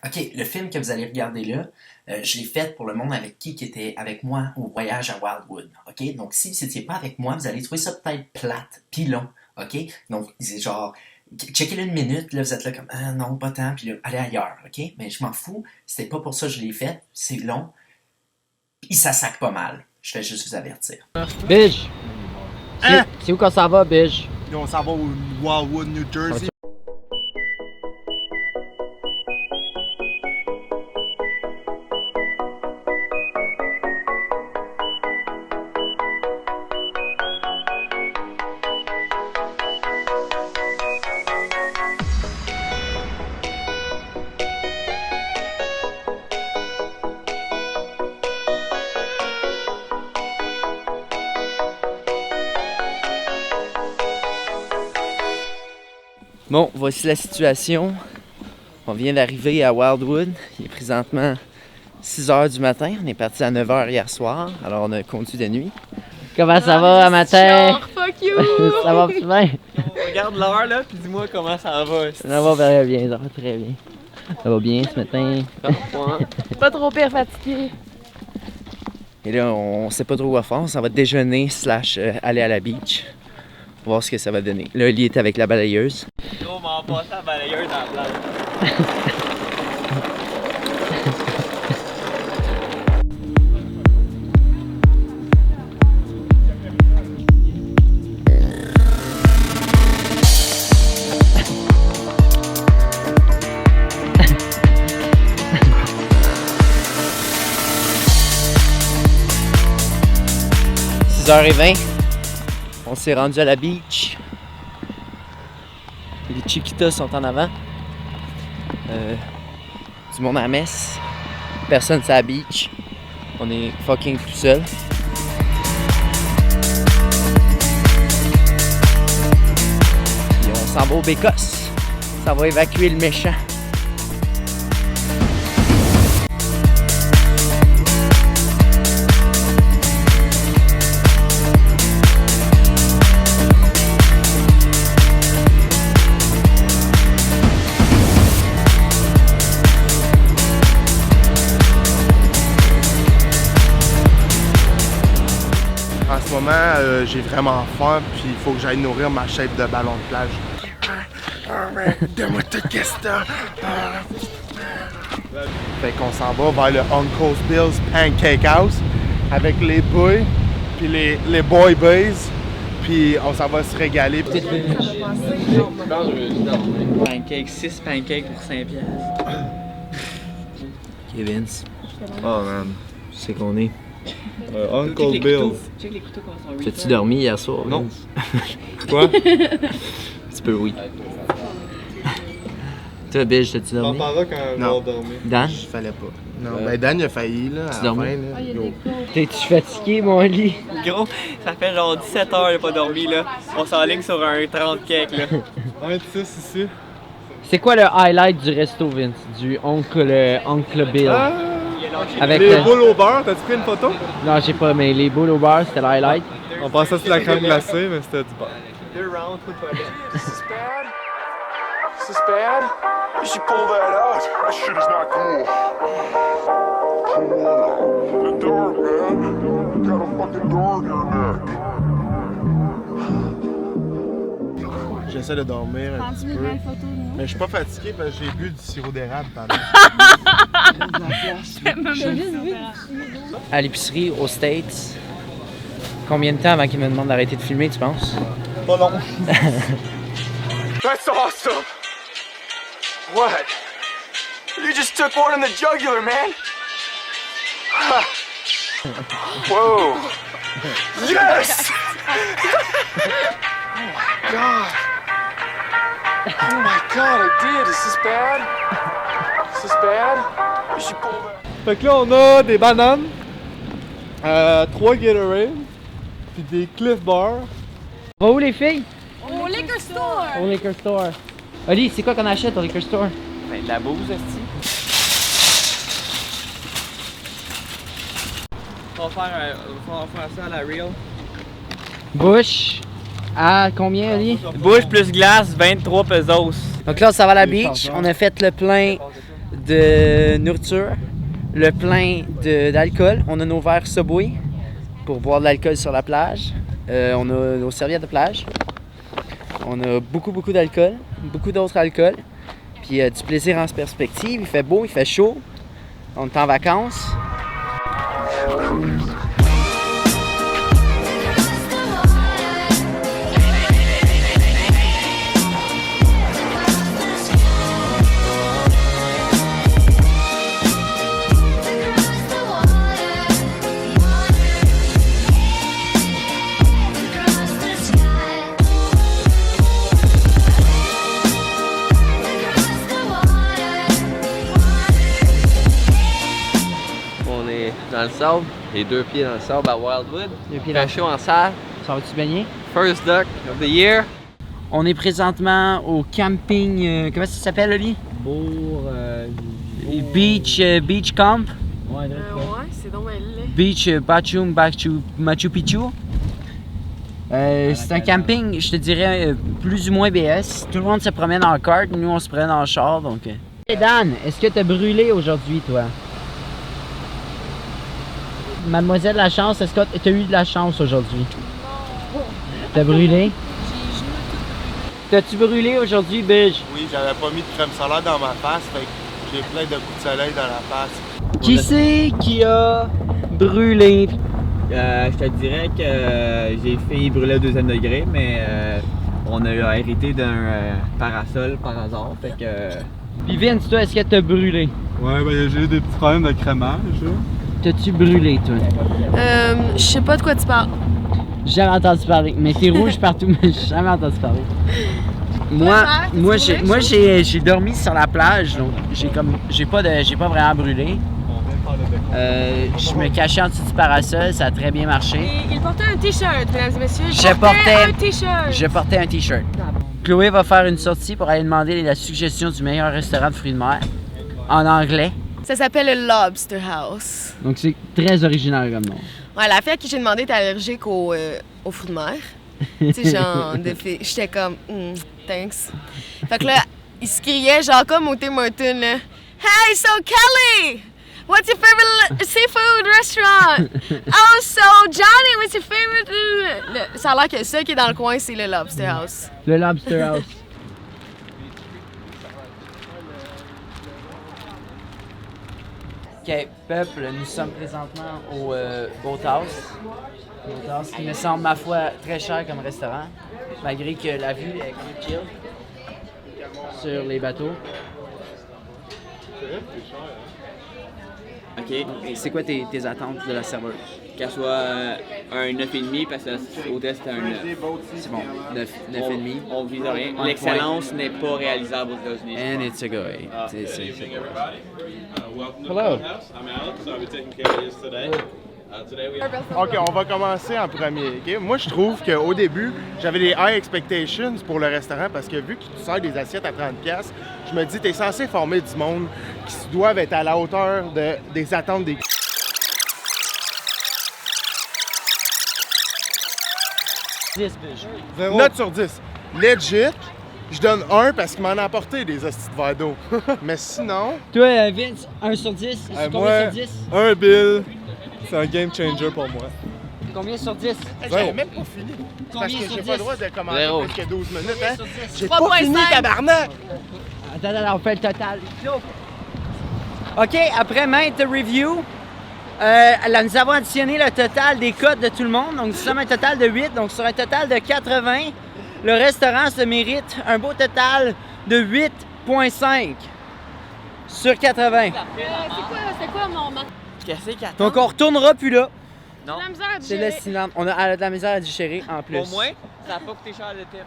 OK, le film que vous allez regarder là, je l'ai fait pour le monde avec qui était avec moi au voyage à Wildwood. OK? Donc, si vous n'étiez pas avec moi, vous allez trouver ça peut-être plate, puis long. OK? Donc, c'est genre, checkez-le une minute, là, vous êtes là comme, ah non, pas tant, puis là, allez ailleurs. OK? Mais je m'en fous, c'était pas pour ça que je l'ai fait, c'est long, puis ça sac pas mal. Je vais juste vous avertir. Bige! Hein? C'est où qu'on s'en va, Bige? On s'en va au Wildwood, New Jersey. Bon, voici la situation. On vient d'arriver à Wildwood. Il est présentement 6h du matin. On est parti à 9h hier soir. Alors on a conduit de nuit. Comment ça va, matin? Fuck you! Ça va plus bien? Regarde l'heure là, puis dis-moi comment ça va. Ça va très bien, ça va très bien. Ça va bien ce matin. Pas trop pire fatigué. Et là, on sait pas trop quoi faire. Ça va déjeuner / aller à la beach. Voir ce que ça va donner. Là, Oli est avec la balayeuse. On m'a passé la balayeuse dans la plage. 6h20. On s'est rendu à la beach. Les Chiquitas sont en avant. Du monde à la messe. Personne sur la beach. On est fucking tout seul. Puis on s'en va au Bécosse. Ça va évacuer le méchant. En ce moment, j'ai vraiment faim, puis il faut que j'aille nourrir ma shape de ballon de plage. Donne-moi tout qu'est-ce que t'as. Fait qu'on s'en va vers le Uncle Bill's Pancake House avec les boys, puis les boy boys, puis on s'en va se régaler. Pancake, 6 pancakes pour 5$. Ok, Vince. Oh man, tu sais qu'on est. Uncle Bill. Check les couteaux qu'on s'en T'as-tu dormi hier soir? Non. Vince? Quoi? Un petit peu oui. Toi, Bill, t'as-tu dormi? parlera quand on Non. va dormir. Dan? Fallait pas. Non, ben Dan il a failli là. À la dormi? fin, là. Yo. T'es-tu fatigué, mon lit? Gros, ça fait genre 17 heures qu'il n'a pas dormi là. On s'enligne sur un 30 cake là. 26 ici. C'est quoi le highlight du resto, Vince? Du Oncle Bill? Avec Les boules au beurre, t'as-tu pris une photo? Non, j'ai pas, mais les boules au beurre, c'était le highlight. On pensait que c'était la crème glacée, mais c'était du beurre. 2 rounds, coup de toilette. This is bad. You should pull that out. That shit is not cool. Pull it out. The dog, man. You got a fucking dog in your neck. J'essaie de dormir un petit peu. Mais je suis pas fatigué parce que j'ai bu du sirop d'érable pendant. À l'épicerie, aux States. Combien de temps avant qu'il me demande d'arrêter de filmer, tu penses? Pas long. That's awesome. What? You just took one in the jugular, man. Ha. Whoa. Yes! Oh my god, I did. Is this bad? Is this bad? You should pull that. Fait que là, on a des bananes, 3 Gatorade, puis des Cliff Bars. Va où les filles? Au liquor store! Au liquor store. Oli, c'est quoi qu'on achète au liquor store? Ben, de la bouse, esti. On va faire ça à la real. Bush. À combien, Oli? Bouche plus glace, 23 pesos. Donc là, ça va à la beach. On a fait le plein de nourriture, le plein d'alcool. On a nos verres Subway pour boire de l'alcool sur la plage. On a nos serviettes de plage. On a beaucoup d'alcool, beaucoup d'autres alcools. Puis du plaisir en perspective. Il fait beau, il fait chaud. On est en vacances. Dans le sable, les 2 pieds dans le sable à Wildwood. 2 pieds dans le chaud en salle. Ça va-tu baigner? First duck of the year. On est présentement au camping. Comment ça s'appelle, Oli? Beach Camp. Ouais, c'est donc laid. Beach Machu Picchu. C'est un camping, je te dirais, plus ou moins BS. Tout le monde se promène en kart, nous on se promène en char. Donc... Hey Dan, est-ce que tu as brûlé aujourd'hui, toi? Mademoiselle La Chance, est-ce que tu as eu de la chance aujourd'hui? Non. T'as brûlé? T'as-tu brûlé aujourd'hui, Bige? Oui, j'avais pas mis de crème solaire dans ma face, fait que j'ai plein de coups de soleil dans la face. Qui c'est qui a brûlé? Je te dirais que j'ai failli brûler au 2e degré, mais on a hérité d'un parasol par hasard, fait que... Puis Vince, toi, est-ce que t'as brûlé? Ouais, ben j'ai eu des petits problèmes de crémage. T'as-tu brûlé, toi? Je sais pas de quoi tu parles. J'ai jamais entendu parler. Mais t'es rouge partout, mais j'ai jamais entendu parler. Moi, j'ai dormi sur la plage, donc j'ai pas vraiment brûlé. Je me cachais en dessous du parasol, ça a très bien marché. Il portait un t-shirt, mesdames et messieurs. Je portais un t-shirt. Chloé va faire une sortie pour aller demander la suggestion du meilleur restaurant de fruits de mer en anglais. Ça s'appelle le Lobster House. Donc c'est très original comme nom. Ouais, la fille à qui j'ai demandé était allergique aux fruits de mer. Tu sais, genre, j'étais comme, thanks. Fait que là, il se criait, genre comme au Tim Hortons, là. Hey, so Kelly! What's your favorite seafood restaurant? Oh, so Johnny, what's your favorite? Ça a l'air que ça qui est dans le coin, c'est le Lobster House. Le Lobster House. Ok, peuple, nous sommes présentement au Boathouse. Boathouse qui me semble, ma foi, très cher comme restaurant, malgré que la vue est très chill sur les bateaux. Ok. C'est quoi tes attentes de la serveuse? Qu'elle soit un 9,5 parce que l'hôtel c'était un 9. C'est bon, 9,5. On vise rien. On L'excellence n'est pas réalisable aux États-Unis. And it's a go. C'est Hello. I'm Alex. I'll be taking care of this today. Today we have... OK, on va commencer en premier. Okay? Moi, je trouve qu'au début, j'avais des high expectations pour le restaurant parce que vu que tu sers des assiettes à 30$, je me dis, t'es censé former du monde qui doivent être à la hauteur des attentes des... Note sur 10. Legit, je donne 1 parce qu'il m'en a apporté des hosties de verre d'eau. Mais sinon... Toi, Vince, 1 sur 10? C'est combien sur 10? 1 bill, c'est un game changer pour moi. Combien sur 10? J'avais même pas fini. Parce que j'ai pas le droit de commander plus que 12 minutes. Hein? J'ai 3.5. pas fini, tabarnak! Attends, on fait le total. OK, après maintes reviews, nous avons additionné le total des cotes de tout le monde. Donc, nous sommes un total de 8. Donc, sur un total de 80, le restaurant se mérite un beau total de 8.5 sur 80. C'est quoi mon nom? Donc, on retournera plus là. Non. La misère à C'est digérer. destinant. On a de la misère à digérer en plus. Pour moi, ça n'a pas coûté cher le tip.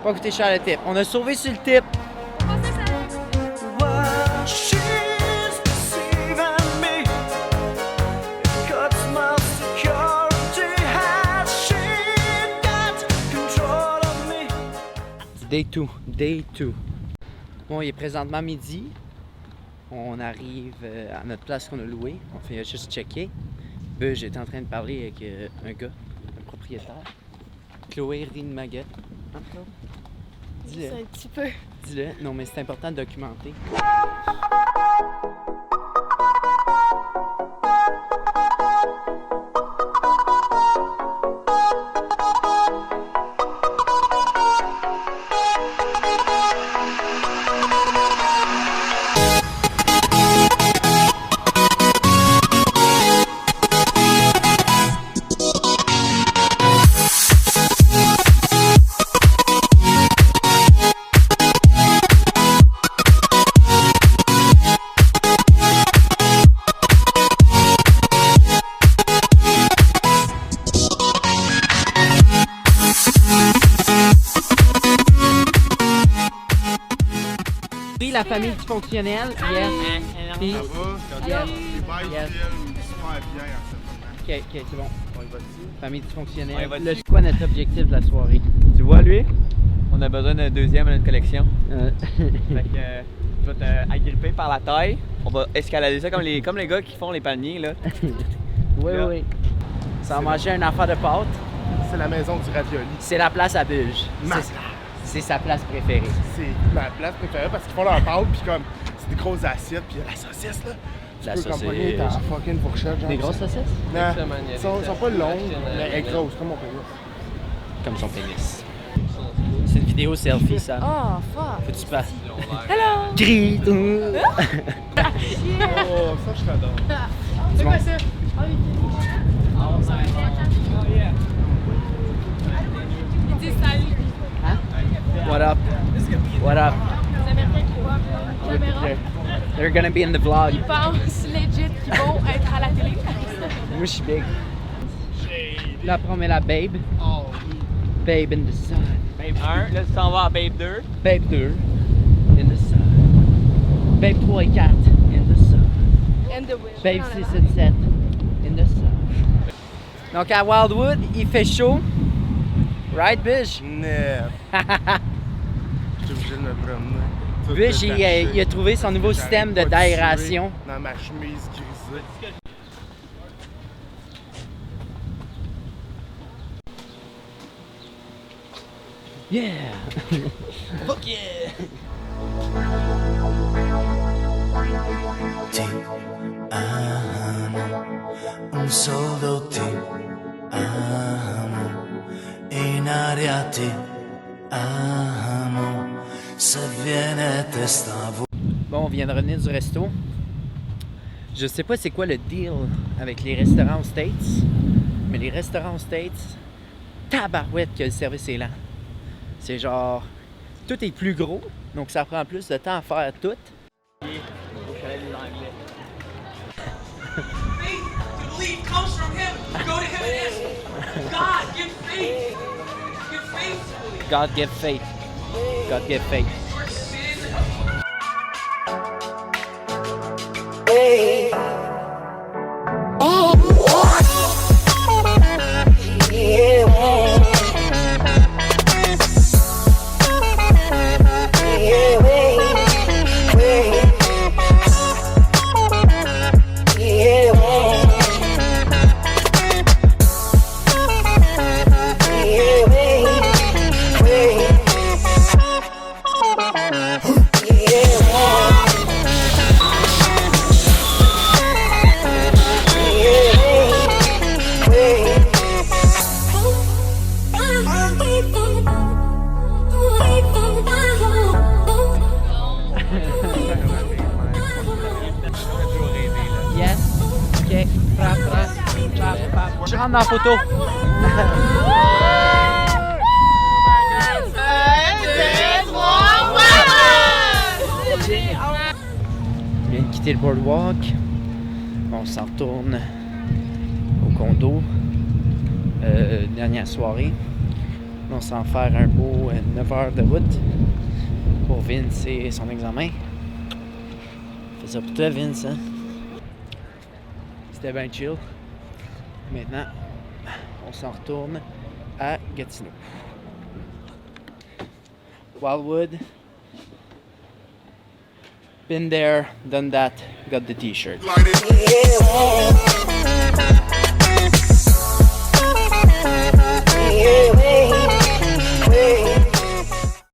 Pas coûté cher le tip. On a sauvé sur le tip. Day 2. Bon, il est présentement midi. On arrive à notre place qu'on a louée. On fait juste checker. J'étais en train de parler avec un gars, un propriétaire. Chloé rit de ma gueule. Hein, Chloé? Dis-le. C'est un petit peu. Dis-le. Non, mais c'est important de documenter. La famille dysfonctionnelle, yes. Puis, Ça va? yes. Les boys Yes. viennent super bien en ce moment. Ok, c'est bon. On y va dessus? Famille dysfonctionnelle. Ouais, vas-y. Là, c'est quoi notre objectif de la soirée? Tu vois, lui, on a besoin d'un deuxième à notre collection. Fait que je vais te agripper par la taille. On va escalader ça comme les gars qui font les palmiers, là. Oui, Là. oui. Ça va manger un affaire de pâte. C'est la maison du ravioli. C'est la place à Bulge. Ma C'est- C'est sa place préférée. C'est ma place préférée parce qu'ils font leur pâte, puis comme, c'est des grosses assiettes, puis il y a la saucisse, là. La Tu peux comme saucisse. pogner ta fucking fourchette, genre. Des grosses saucisses? Non, ils sont pas longues, mais elles sont grosses, comme mon pénis. Comme son pénis. C'est une vidéo selfie, ça. Oh, fuck. Faut-tu pas? Hello! Crie! Oh, ça, je t'adore. C'est quoi ça? Il dit salut. What up? What up? Les Américains qui voient la caméra, They're gonna be in the vlog. ils pensent legit qu'ils vont être à la télé. Moi, je suis big. Là, après, on met la babe. Oh, Babe in the sun. Babe 1, là tu t'en vas à Babe 2. Babe 2. In the sun. Babe 3 et 4. In the sun. And the wish. Babe 6 et 7. In the sun. Donc, à Wildwood, il fait chaud. Right, Bish? nee. Je suis obligé de me promener. Tout Bish, détaché. il a trouvé son nouveau J'arrête système pas de suer d'aération. Dans ma chemise grisée. Yeah! Fuck yeah! Ti amo, un solo ti amo, in aria ti amo, se viene testa Bon, on vient de revenir du resto. Je sais pas c'est quoi le deal avec les restaurants aux States, mais les restaurants aux States, tabarouette que le service est lent. C'est genre, tout est plus gros, donc ça prend plus de temps à faire tout. Au chalet des Anglais. Faith to believe comes from him. Go to him and ask God, give faith. Give faith to believe. God give faith. God give faith. Your sin. Yes. OK. Frappe, frappe. Frappe, frappe. Je rentre dans la photo. On vient de quitter le boardwalk. On s'en retourne au condo. Dernière soirée. On s'en faire un beau 9 heures de route pour Vince et son examen. Fais ça pour toi, Vince, hein? C'était bien chill. Maintenant, on s'en retourne à Gatineau. Wildwood. Been there, done that, got the t-shirt. Light it.